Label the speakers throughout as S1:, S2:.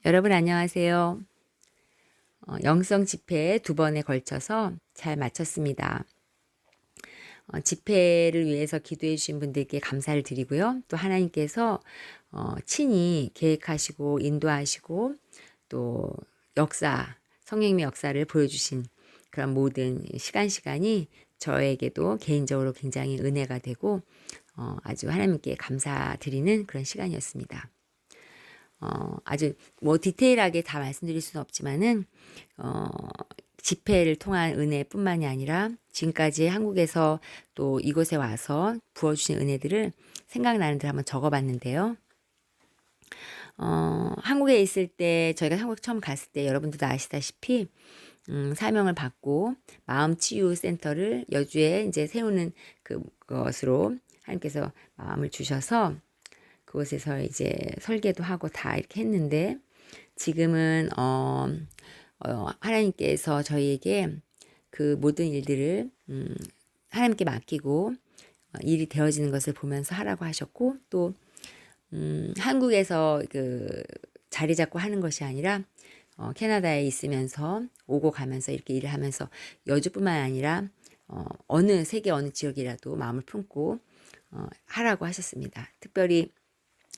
S1: 여러분 안녕하세요. 영성 집회 2번에 걸쳐서 잘 마쳤습니다. 집회를 위해서 기도해 주신 분들께 감사를 드리고요. 또 하나님께서 친히 계획하시고 인도하시고 또 성령님의 역사를 보여주신 그런 모든 시간이 저에게도 개인적으로 굉장히 은혜가 되고 아주 하나님께 감사드리는 그런 시간이었습니다. 아주 디테일하게 다 말씀드릴 수는 없지만은 집회를 통한 은혜뿐만이 아니라 지금까지 한국에서 또 이곳에 와서 부어주신 은혜들을 생각나는 대로 한번 적어봤는데요. 한국에 있을 때 저희가 한국 처음 갔을 때 여러분들도 아시다시피 사명을 받고 마음치유센터를 여주에 이제 세우는 그것으로 하나님께서 마음을 주셔서 그곳에서 이제 설계도 하고 다 이렇게 했는데 지금은 하나님께서 저희에게 그 모든 일들을 하나님께 맡기고 일이 되어지는 것을 보면서 하라고 하셨고 또 한국에서 그 자리 잡고 하는 것이 아니라 캐나다에 있으면서 오고 가면서 이렇게 일을 하면서 여주뿐만 아니라 세계 어느 지역이라도 마음을 품고 하라고 하셨습니다. 특별히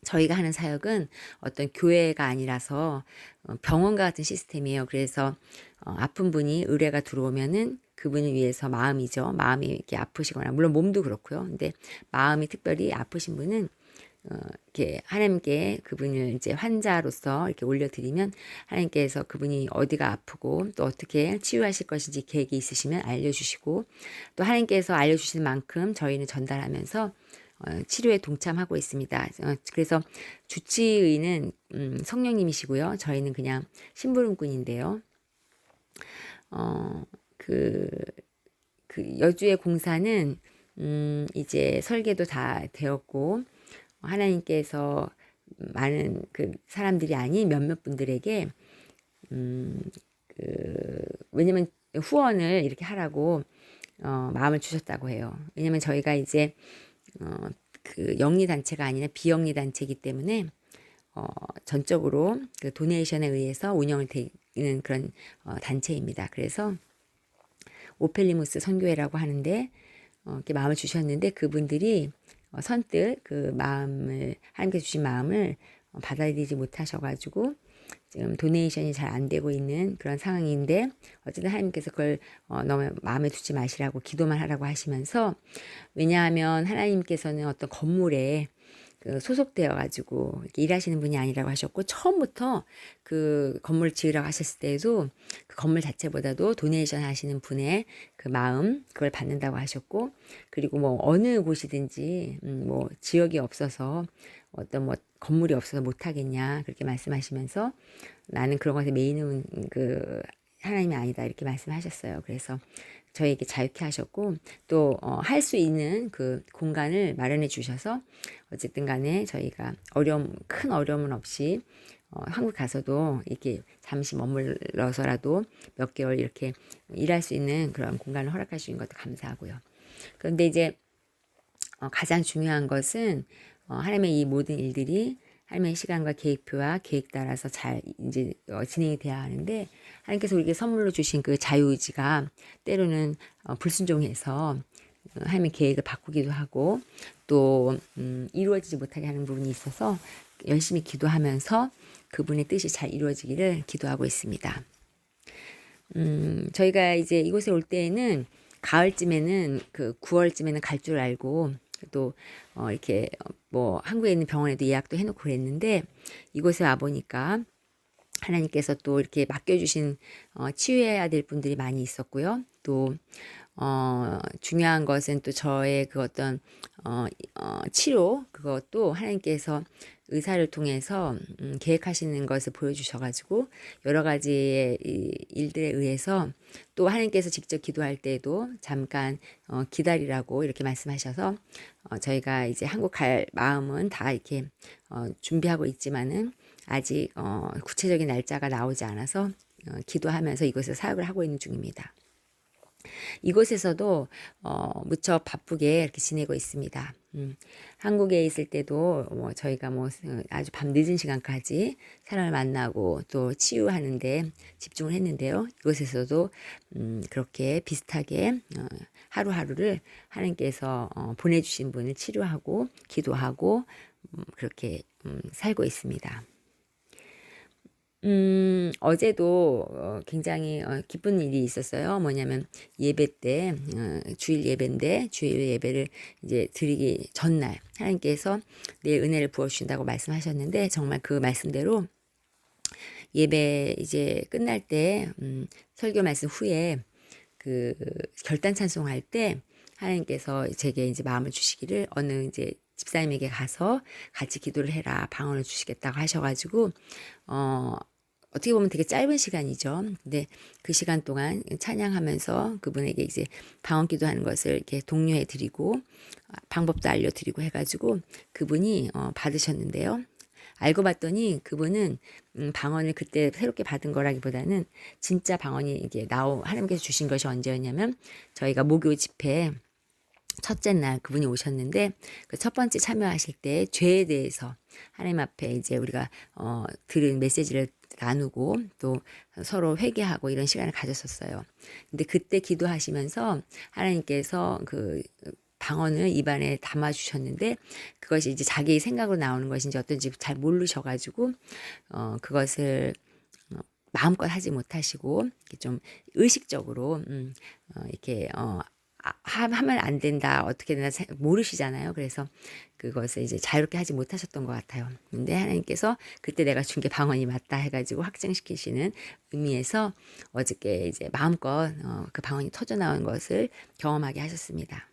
S1: 저희가 하는 사역은 어떤 교회가 아니라서 병원과 같은 시스템이에요. 그래서 아픈 분이 의뢰가 들어오면은 그분을 위해서 마음이 이렇게 아프시거나 물론 몸도 그렇고요. 근데 마음이 특별히 아프신 분은 이렇게 하나님께 그분을 이제 환자로서 이렇게 올려드리면 하나님께서 그분이 어디가 아프고 또 어떻게 치유하실 것인지 계획이 있으시면 알려주시고 또 하나님께서 알려주신 만큼 저희는 전달하면서 치료에 동참하고 있습니다. 그래서 주치의는 성령님이시고요. 저희는 그냥 심부름꾼인데요. 그 여주의 공사는 이제 설계도 다 되었고 하나님께서 많은 그 사람들이 아닌 몇몇 분들에게 왜냐면 후원을 이렇게 하라고 마음을 주셨다고 해요. 왜냐면 저희가 이제 그 영리 단체가 아니라 비영리 단체이기 때문에 전적으로 그 도네이션에 의해서 운영을 되는 그런 단체입니다. 그래서 오펠리무스 선교회라고 하는데 이렇게 마음을 주셨는데 그분들이 선뜻 그 마음을 하나님께서 주신 마음을 받아들이지 못하셔가지고 지금 도네이션이 잘 안 되고 있는 그런 상황인데 어쨌든 하나님께서 그걸 너무 마음에 두지 마시라고 기도만 하라고 하시면서 왜냐하면 하나님께서는 어떤 건물에 소속되어 가지고 일하시는 분이 아니라고 하셨고 처음부터 그 건물을 지으라고 하셨을 때에도 그 건물 자체보다도 도네이션 하시는 분의 그 마음 그걸 받는다고 하셨고 그리고 뭐 어느 곳이든지 뭐 지역이 없어서 어떤 뭐 건물이 없어서 못하겠냐 그렇게 말씀하시면서 나는 그런 것에 메이는 그 하나님이 아니다 이렇게 말씀하셨어요. 그래서 저희에게 자유케 하셨고 또 할 수 있는 그 공간을 마련해 주셔서 어쨌든 간에 저희가 큰 어려움은 없이 한국 가서도 이렇게 잠시 머물러서라도 몇 개월 이렇게 일할 수 있는 그런 공간을 허락해 주신 것도 감사하고요. 그런데 이제 가장 중요한 것은 하나님의 이 모든 일들이 하나님의 시간과 계획표와 계획 따라서 잘 이제 진행이 돼야 하는데 하나님께서 우리에게 선물로 주신 그 자유의지가 때로는 불순종해서 하나님의 계획을 바꾸기도 하고 또 이루어지지 못하게 하는 부분이 있어서 열심히 기도하면서 그분의 뜻이 잘 이루어지기를 기도하고 있습니다. 저희가 이제 이곳에 올 때에는 가을쯤에는 그 9월쯤에는 갈 줄 알고 또 이렇게 뭐 한국에 있는 병원에도 예약도 해놓고 그랬는데 이곳에 와 보니까 하나님께서 또 이렇게 맡겨주신 치유해야 될 분들이 많이 있었고요. 또 중요한 것은 또 저의 그 어떤 치료 그것도 하나님께서 의사를 통해서 계획하시는 것을 보여주셔가지고 여러 가지의 일들에 의해서 또 하나님께서 직접 기도할 때에도 잠깐 기다리라고 이렇게 말씀하셔서 저희가 이제 한국 갈 마음은 다 이렇게 준비하고 있지만은 아직 구체적인 날짜가 나오지 않아서 기도하면서 이곳에서 사역을 하고 있는 중입니다. 이곳에서도 무척 바쁘게 이렇게 지내고 있습니다. 한국에 있을 때도 뭐 저희가 뭐 아주 밤 늦은 시간까지 사람을 만나고 또 치유하는데 집중을 했는데요. 이곳에서도 그렇게 비슷하게 하루하루를 하나님께서 보내주신 분을 치료하고 기도하고 그렇게 살고 있습니다. 어제도 굉장히 기쁜 일이 있었어요. 뭐냐면 예배 때 주일 예배인데 주일 예배를 이제 드리기 전날 하나님께서 내일 은혜를 부어 주신다고 말씀하셨는데 정말 그 말씀대로 예배 이제 끝날 때 설교 말씀 후에 그 결단 찬송할 때 하나님께서 제게 이제 마음을 주시기를 어느 이제 집사님에게 가서 같이 기도를 해라 방언을 주시겠다고 하셔가지고 어떻게 보면 되게 짧은 시간이죠. 근데 그 시간 동안 찬양하면서 그분에게 이제 방언 기도하는 것을 이렇게 독려해 드리고 방법도 알려드리고 해가지고 그분이 받으셨는데요. 알고 봤더니 그분은 방언을 그때 새롭게 받은 거라기보다는 진짜 방언이 이게 하나님께서 주신 것이 언제였냐면 저희가 목요 집회 첫째 날 그분이 오셨는데 그 첫 번째 참여하실 때 죄에 대해서 하나님 앞에 이제 우리가 들은 메시지를 나누고 또 서로 회개하고 이런 시간을 가졌었어요. 근데 그때 기도하시면서 하나님께서 그 방언을 입안에 담아 주셨는데 그것이 이제 자기 생각으로 나오는 것인지 어떤지 잘 모르셔가지고 그것을 마음껏 하지 못하시고 좀 의식적으로 이렇게 하면 안 된다 어떻게 되나 모르시잖아요. 그래서 그것을 이제 자유롭게 하지 못하셨던 것 같아요. 근데 하나님께서 그때 내가 준 게 방언이 맞다 해가지고 확증시키시는 의미에서 어저께 이제 마음껏 그 방언이 터져 나온 것을 경험하게 하셨습니다.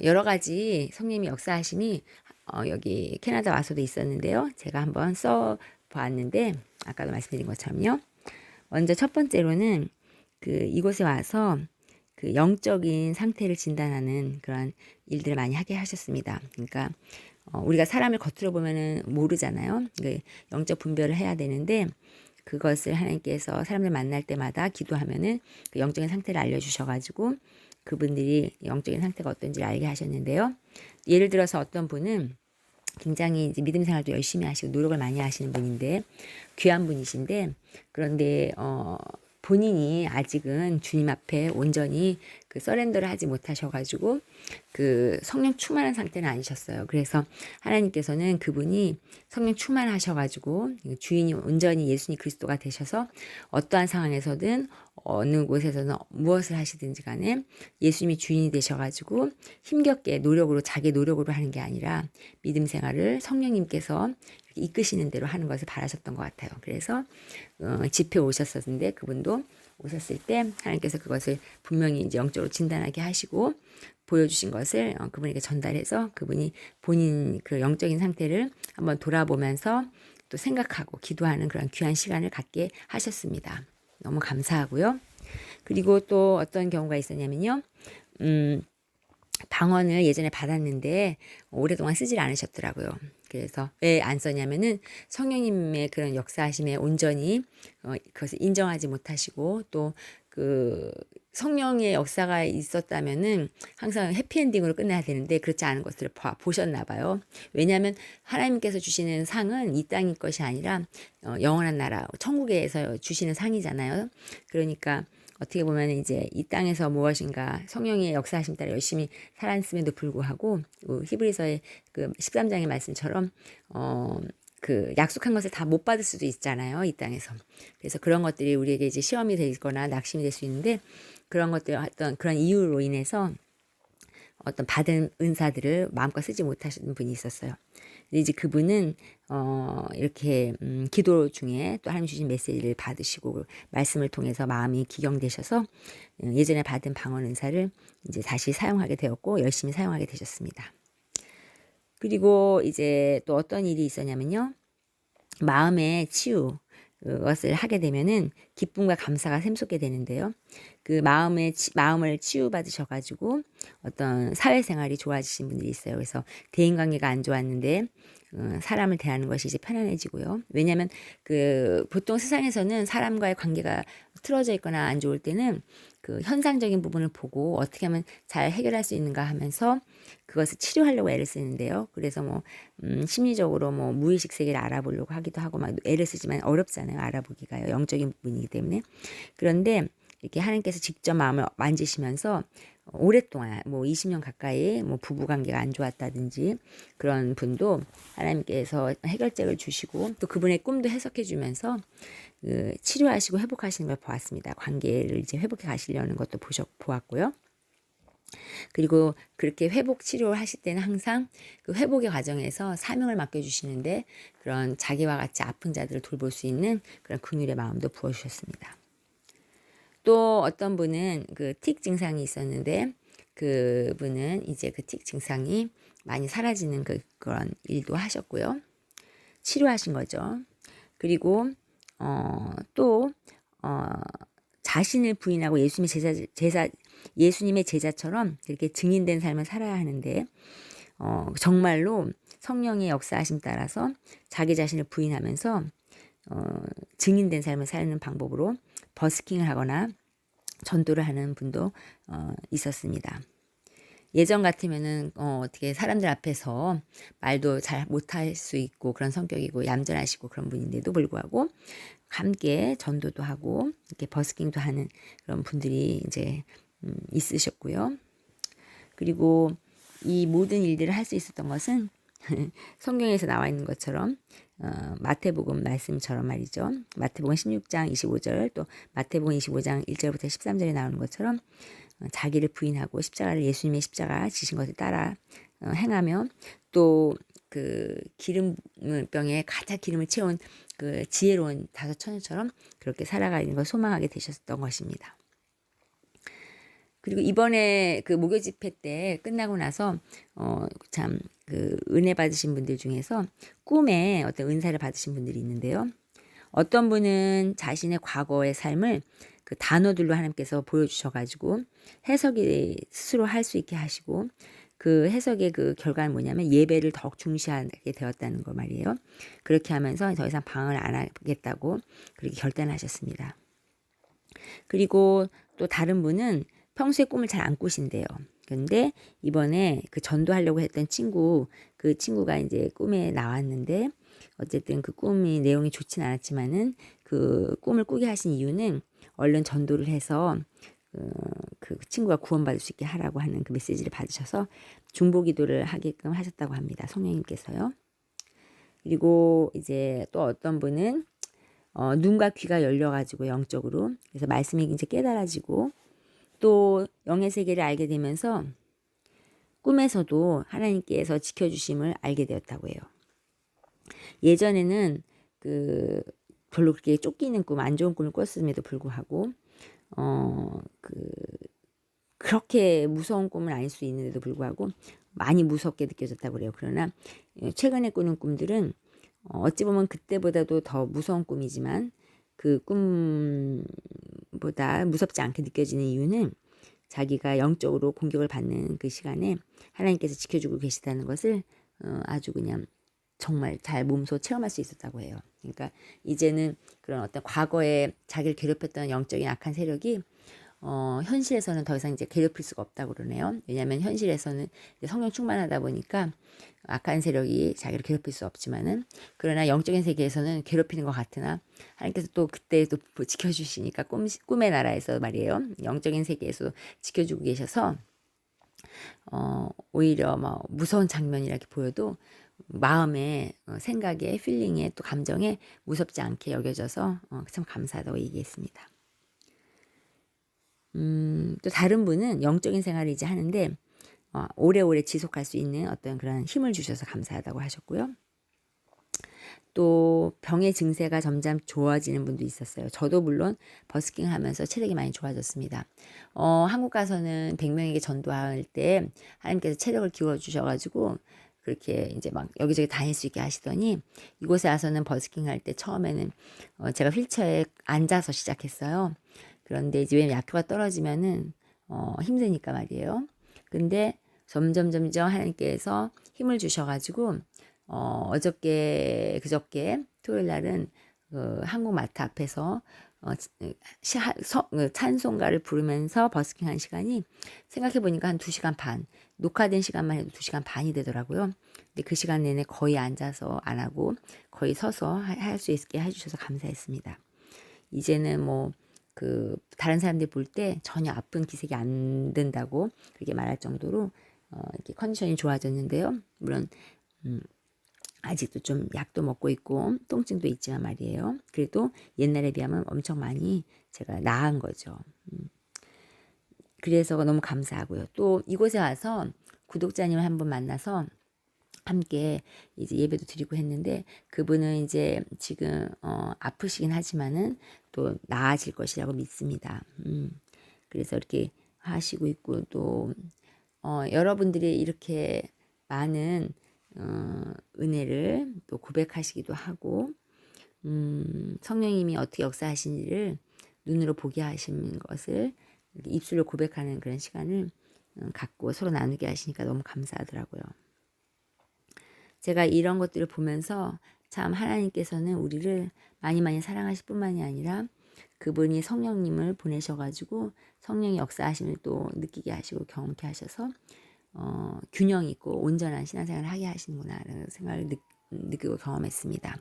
S1: 여러 가지 성령님이 역사하시니 여기 캐나다 와서도 있었는데요. 제가 한번 써 보았는데 아까도 말씀드린 것처럼요. 먼저 첫 번째로는 그 이곳에 와서 그 영적인 상태를 진단하는 그런 일들을 많이 하게 하셨습니다. 그러니까 우리가 사람을 겉으로 보면은 모르잖아요. 영적 분별을 해야 되는데 그것을 하나님께서 사람들 만날 때마다 기도하면은 그 영적인 상태를 알려주셔가지고 그분들이 영적인 상태가 어떤지를 알게 하셨는데요. 예를 들어서 어떤 분은 굉장히 이제 믿음 생활도 열심히 하시고 노력을 많이 하시는 분인데 귀한 분이신데 그런데 본인이 아직은 주님 앞에 온전히 그 서렌더를 하지 못하셔가지고 그 성령 충만한 상태는 아니셨어요. 그래서 하나님께서는 그분이 성령 충만하셔가지고 주인이 온전히 예수님 그리스도가 되셔서 어떠한 상황에서든 어느 곳에서는 무엇을 하시든지 간에 예수님이 주인이 되셔가지고 힘겹게 노력으로 자기 노력으로 하는 게 아니라 믿음 생활을 성령님께서 이끄시는 대로 하는 것을 바라셨던 것 같아요. 그래서 집회 오셨었는데 그분도 오셨을 때 하나님께서 그것을 분명히 이제 영적으로 진단하게 하시고 보여주신 것을 그분에게 전달해서 그분이 본인 그 영적인 상태를 한번 돌아보면서 또 생각하고 기도하는 그런 귀한 시간을 갖게 하셨습니다. 너무 감사하고요. 그리고 또 어떤 경우가 있었냐면요. 방언을 예전에 받았는데 오랫동안 쓰질 않으셨더라고요. 그래서 왜 안 썼냐면은 성령님의 그런 역사하심에 온전히 그것을 인정하지 못하시고 또 그 성령의 역사가 있었다면은 항상 해피엔딩으로 끝나야 되는데 그렇지 않은 것들을 보셨나 봐요. 왜냐하면 하나님께서 주시는 상은 이 땅의 것이 아니라 영원한 나라 천국에서 주시는 상이잖아요. 그러니까 어떻게 보면 이제 이 땅에서 무엇인가 성령의 역사하심 따라 열심히 살았음에도 불구하고 히브리서의 그 13장의 말씀처럼 그 약속한 것을 다 못 받을 수도 있잖아요. 이 땅에서. 그래서 그런 것들이 우리에게 이제 시험이 되거나 낙심이 될 수 있는데 그런 것들 어떤 그런 이유로 인해서 어떤 받은 은사들을 마음껏 쓰지 못하시는 분이 있었어요. 이제 그분은 이렇게 기도 중에 또 하나님 주신 메시지를 받으시고 말씀을 통해서 마음이 기경되셔서 예전에 받은 방언 은사를 이제 다시 사용하게 되었고 열심히 사용하게 되셨습니다. 그리고 이제 또 어떤 일이 있었냐면요. 마음의 치유 것을 하게 되면은 기쁨과 감사가 샘솟게 되는데요. 그 마음을 치유받으셔가지고 어떤 사회생활이 좋아지신 분들이 있어요. 그래서 대인관계가 안 좋았는데 사람을 대하는 것이 이제 편안해지고요. 왜냐하면 그 보통 세상에서는 사람과의 관계가 틀어져 있거나 안 좋을 때는 그 현상적인 부분을 보고 어떻게 하면 잘 해결할 수 있는가 하면서 그것을 치료하려고 애를 쓰는데요. 그래서 뭐 심리적으로 뭐 무의식 세계를 알아보려고 하기도 하고 막 애를 쓰지만 어렵잖아요. 알아보기가요. 영적인 부분이기 때문에. 그런데 이렇게 하나님께서 직접 마음을 만지시면서 오랫동안 뭐 20년 가까이 뭐 부부 관계가 안 좋았다든지 그런 분도 하나님께서 해결책을 주시고 또 그분의 꿈도 해석해 주면서 그 치료하시고 회복하시는 걸 보았습니다. 관계를 이제 회복해 가시려는 것도 보았고요. 그리고 그렇게 회복 치료를 하실 때는 항상 그 회복의 과정에서 사명을 맡겨주시는데 그런 자기와 같이 아픈 자들을 돌볼 수 있는 그런 긍휼의 마음도 부어주셨습니다. 또 어떤 분은 그 틱 증상이 있었는데 그분은 이제 그 틱 증상이 많이 사라지는 그런 일도 하셨고요. 치료하신 거죠. 그리고 또 자신을 부인하고 예수님의 제자처럼 이렇게 증인된 삶을 살아야 하는데 정말로 성령의 역사하심 따라서 자기 자신을 부인하면서 증인된 삶을 사는 방법으로 버스킹을 하거나 전도를 하는 분도 있었습니다. 예전 같으면은 어떻게 사람들 앞에서 말도 잘 못할 수 있고 그런 성격이고 얌전하시고 그런 분인데도 불구하고 함께 전도도 하고 이렇게 버스킹도 하는 그런 분들이 이제 있으셨고요. 그리고 이 모든 일들을 할 수 있었던 것은 성경에서 나와 있는 것처럼 마태복음 말씀처럼 말이죠. 마태복음 16장 25절 또 마태복음 25장 1절부터 13절에 나오는 것처럼 자기를 부인하고 십자가를 예수님의 십자가 지신 것을 따라 행하며 또 그 기름병에 가득 기름을 채운 그 지혜로운 다섯 처녀처럼 그렇게 살아가는 걸 소망하게 되셨던 것입니다. 그리고 이번에 그 목요 집회 때 끝나고 나서 참 그 은혜 받으신 분들 중에서 꿈에 어떤 은사를 받으신 분들이 있는데요. 어떤 분은 자신의 과거의 삶을 그 단어들로 하나님께서 보여주셔가지고 해석이 스스로 할 수 있게 하시고 그 해석의 그 결과는 뭐냐면 예배를 더욱 중시하게 되었다는 거 말이에요. 그렇게 하면서 더 이상 방황을 안 하겠다고 그렇게 결단하셨습니다. 그리고 또 다른 분은 평소에 꿈을 잘 안 꾸신대요. 근데 이번에 그 전도하려고 했던 그 친구가 이제 꿈에 나왔는데 어쨌든 그 꿈이 내용이 좋진 않았지만은 그 꿈을 꾸게 하신 이유는 얼른 전도를 해서 그 친구가 구원받을 수 있게 하라고 하는 그 메시지를 받으셔서 중보기도를 하게끔 하셨다고 합니다. 성령님께서요. 그리고 이제 또 어떤 분은 눈과 귀가 열려가지고 영적으로 그래서 말씀이 이제 깨달아지고 또 영의 세계를 알게 되면서 꿈에서도 하나님께서 지켜주심을 알게 되었다고 해요. 예전에는 그 별로 그렇게 쫓기는 꿈, 안 좋은 꿈을 꿨음에도 불구하고 그렇게 무서운 꿈은 아닐 수 있는데도 불구하고 많이 무섭게 느껴졌다고 그래요. 그러나 최근에 꾸는 꿈들은 어찌 보면 그때보다도 더 무서운 꿈이지만 그 꿈보다 무섭지 않게 느껴지는 이유는 자기가 영적으로 공격을 받는 그 시간에 하나님께서 지켜주고 계시다는 것을 아주 그냥 정말 잘 몸소 체험할 수 있었다고 해요. 그러니까 이제는 그런 어떤 과거에 자기를 괴롭혔던 영적인 악한 세력이 현실에서는 더 이상 이제 괴롭힐 수가 없다고 그러네요. 왜냐하면 현실에서는 성령 충만하다 보니까 악한 세력이 자기를 괴롭힐 수 없지만은 그러나 영적인 세계에서는 괴롭히는 것 같으나 하나님께서 또 그때도 지켜주시니까 꿈의 나라에서 말이에요. 영적인 세계에서 지켜주고 계셔서 오히려 뭐 무서운 장면이라고 보여도 마음에 생각에 필링에 또 감정에 무섭지 않게 여겨져서 참 감사하다고 얘기했습니다. 또 다른 분은 영적인 생활을 이제 하는데 오래오래 지속할 수 있는 어떤 그런 힘을 주셔서 감사하다고 하셨고요. 또 병의 증세가 점점 좋아지는 분도 있었어요. 저도 물론 버스킹 하면서 체력이 많이 좋아졌습니다. 한국 가서는 100명에게 전도할 때 하나님께서 체력을 기울여 주셔가지고 그렇게 이제 막 여기저기 다닐 수 있게 하시더니 이곳에 와서는 버스킹 할 때 처음에는 제가 휠체어에 앉아서 시작했어요. 그런데 이제 왜 약효가 떨어지면은 힘드니까 말이에요. 근데 점점 하나님께서 힘을 주셔가지고 그저께 토요일 날은 한국마트 앞에서 찬송가를 부르면서 버스킹한 시간이 생각해 보니까 한 2시간 반, 녹화된 시간만 해도 2시간 반이 되더라고요. 근데 그 시간 내내 거의 앉아서 안 하고 거의 서서 할 수 있게 해주셔서 감사했습니다. 이제는 뭐 다른 사람들 볼 때 전혀 아픈 기색이 안 든다고 그렇게 말할 정도로 이렇게 컨디션이 좋아졌는데요. 물론 아직도 좀 약도 먹고 있고 통증도 있지만 말이에요. 그래도 옛날에 비하면 엄청 많이 제가 나은 거죠. 그래서 너무 감사하고요. 또 이곳에 와서 구독자님을 한번 만나서 함께 이제 예배도 드리고 했는데 그분은 이제 지금 아프시긴 하지만은 또 나아질 것이라고 믿습니다. 그래서 이렇게 하시고 있고 또 여러분들이 이렇게 많은 은혜를 또 고백하시기도 하고 성령님이 어떻게 역사하시는지를 눈으로 보게 하시는 것을 입술로 고백하는 그런 시간을 갖고 서로 나누게 하시니까 너무 감사하더라고요. 제가 이런 것들을 보면서 참 하나님께서는 우리를 많이 많이 사랑하실 뿐만이 아니라 그분이 성령님을 보내셔가지고 성령의 역사하심을 또 느끼게 하시고 경험케 하셔서 균형 있고 온전한 신앙생활을 하게 하시는구나라는 생각을 느끼고 경험했습니다.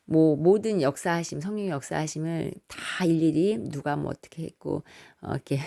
S1: 뭐 모든 역사하심, 성령의 역사하심을 다 일일이 누가 뭐 어떻게 했고 이렇게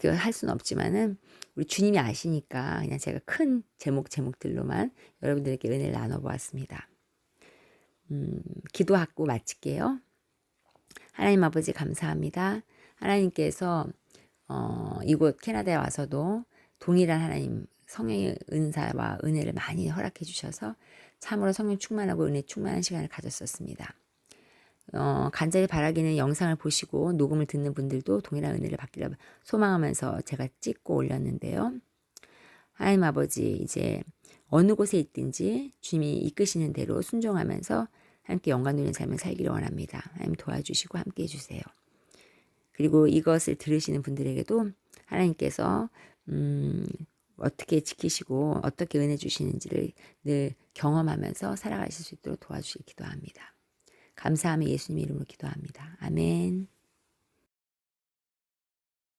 S1: 할 수는 없지만은 우리 주님이 아시니까 그냥 제가 큰 제목들로만 여러분들에게 은혜를 나눠보았습니다. 기도하고 마칠게요. 하나님 아버지 감사합니다. 하나님께서 이곳 캐나다에 와서도 동일한 하나님 성령의 은사와 은혜를 많이 허락해 주셔서 참으로 성령 충만하고 은혜 충만한 시간을 가졌었습니다. 간절히 바라기는 영상을 보시고 녹음을 듣는 분들도 동일한 은혜를 받기를 소망하면서 제가 찍고 올렸는데요. 하나님 아버지 이제 어느 곳에 있든지 주님이 이끄시는 대로 순종하면서 함께 영광 누리는 삶을 살기를 원합니다. 하나님 도와주시고 함께 해주세요. 그리고 이것을 들으시는 분들에게도 하나님께서 어떻게 지키시고 어떻게 은혜 주시는지를 늘 경험하면서 살아가실 수 있도록 도와주시기 기도합니다. 감사하며 예수님 이름으로 기도합니다. 아멘.